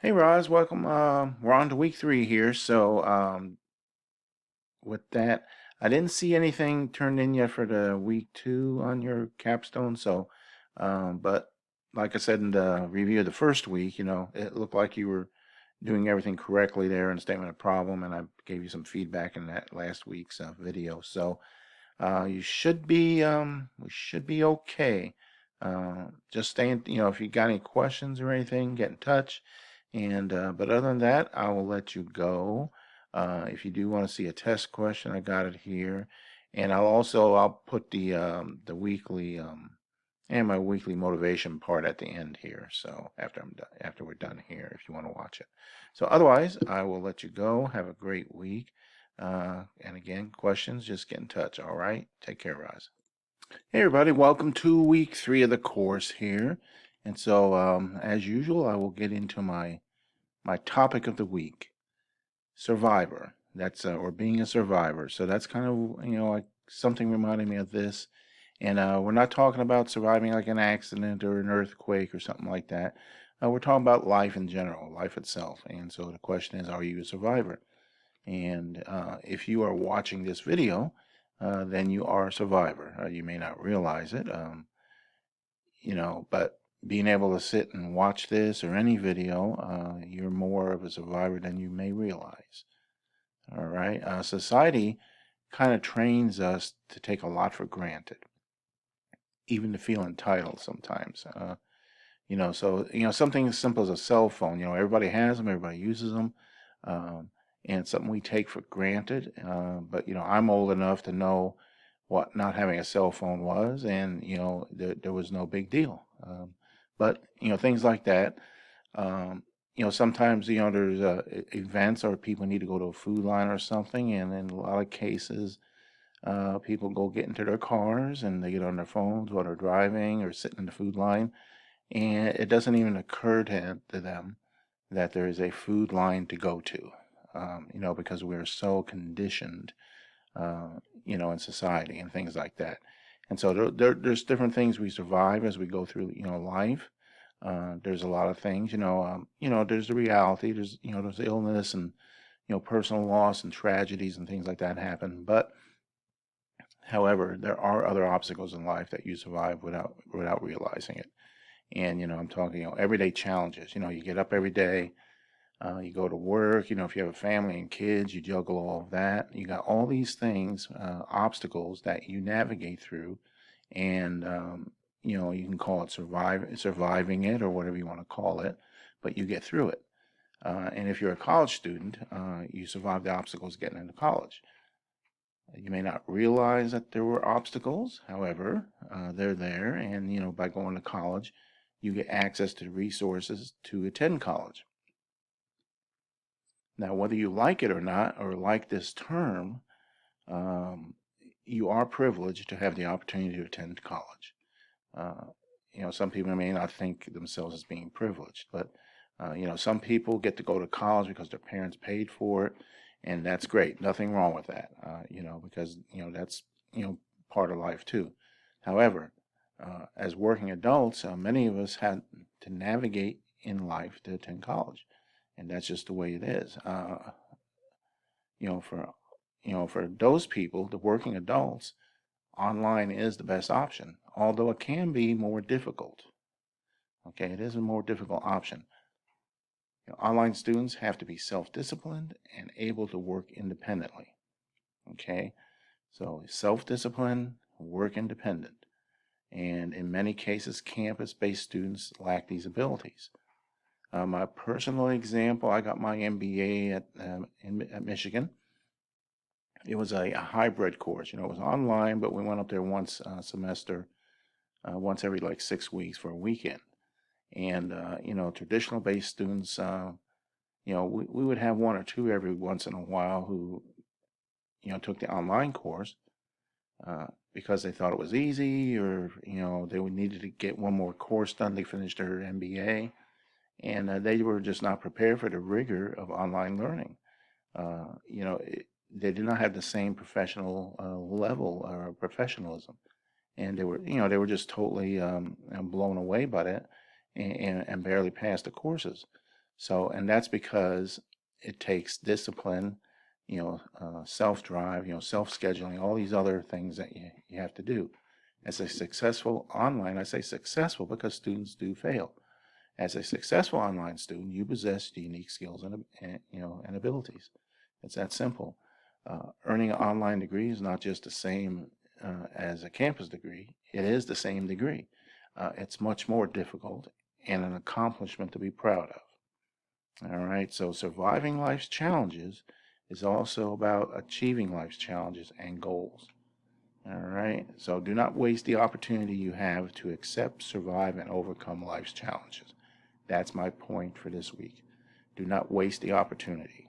Hey Roz, welcome. We're on to week 3 here. With that, I didn't see anything turned in yet for the week 2 on your capstone. But like I said in the review of the first week, it looked like you were doing everything correctly there in statement of problem, and I gave you some feedback in that last week's video. We should be okay. Just if you got any questions or anything, get in touch. But other than that, I will let you go. If you do want to see a test question, I got it here, and I'll put the weekly and my weekly motivation part at the end here. So after we're done here, if you want to watch it. So otherwise, I will let you go. Have a great week. And again, questions, just get in touch. All right. Take care, Roz. Hey, everybody. Welcome to week 3 of the course here. As usual, I will get into my topic of the week, survivor. That's or being a survivor. So that's kind of like something reminding me of this. And we're not talking about surviving like an accident or an earthquake or something like that. We're talking about life in general, life itself. And so the question is, are you a survivor? And if you are watching this video, then you are a survivor. You may not realize it, but being able to sit and watch this or any video, you're more of a survivor than you may realize. All right. Society kind of trains us to take a lot for granted, even to feel entitled sometimes. Something as simple as a cell phone. Everybody has them, everybody uses them. Um, and it's something we take for granted. But I'm old enough to know what not having a cell phone was, and there was no big deal. But things like that. Sometimes there's events or people need to go to a food line or something, and in a lot of cases, people go get into their cars and they get on their phones while they're driving or sitting in the food line, and it doesn't even occur to them that there is a food line to go to, because we're so conditioned, in society and things like that. And so there's different things we survive as we go through, life. There's a lot of things, there's the reality, there's illness and, personal loss and tragedies and things like that happen. But however, there are other obstacles in life that you survive without realizing it. And, I'm talking, everyday challenges. You get up every day, you go to work, if you have a family and kids, you juggle all of that. You got all these things, obstacles that you navigate through. And, you can call it surviving it or whatever you want to call it, but you get through it. And if you're a college student, you survive the obstacles getting into college. You may not realize that there were obstacles, however, they're there. And, by going to college, you get access to resources to attend college. Now, whether you like it or not, or like this term, um, you are privileged to have the opportunity to attend college. Uh, some people may not think themselves as being privileged, but some people get to go to college because their parents paid for it, and that's great. Nothing wrong with that, because that's part of life too. However, as working adults, many of us had to navigate in life to attend college, and that's just the way it is. You know, for for those people, the working adults, online is the best option, although it can be more difficult. Okay, it is a more difficult option. Online students have to be self-disciplined and able to work independently. Okay, so self-discipline, work independent. And in many cases, campus-based students lack these abilities. My personal example, I got my MBA at Michigan. It was a hybrid course. It was online, but we went up there once a semester, once every like 6 weeks for a weekend. And traditional based students, we would have one or two every once in a while who took the online course because they thought it was easy, or they would needed to get one more course done to finish their MBA, and they were just not prepared for the rigor of online learning. They did not have the same professional level or professionalism, and they were just totally blown away by it, and barely passed the courses. So, and that's because it takes discipline, self-drive, self-scheduling, all these other things that you have to do. As a successful online, I say successful because students do fail. As a successful online student, you possess unique skills and abilities. It's that simple. Earning an online degree is not just the same as a campus degree. It is the same degree. It's much more difficult and an accomplishment to be proud of. All right, so surviving life's challenges is also about achieving life's challenges and goals. All right, so do not waste the opportunity you have to accept, survive, and overcome life's challenges. That's my point for this week. Do not waste the opportunity.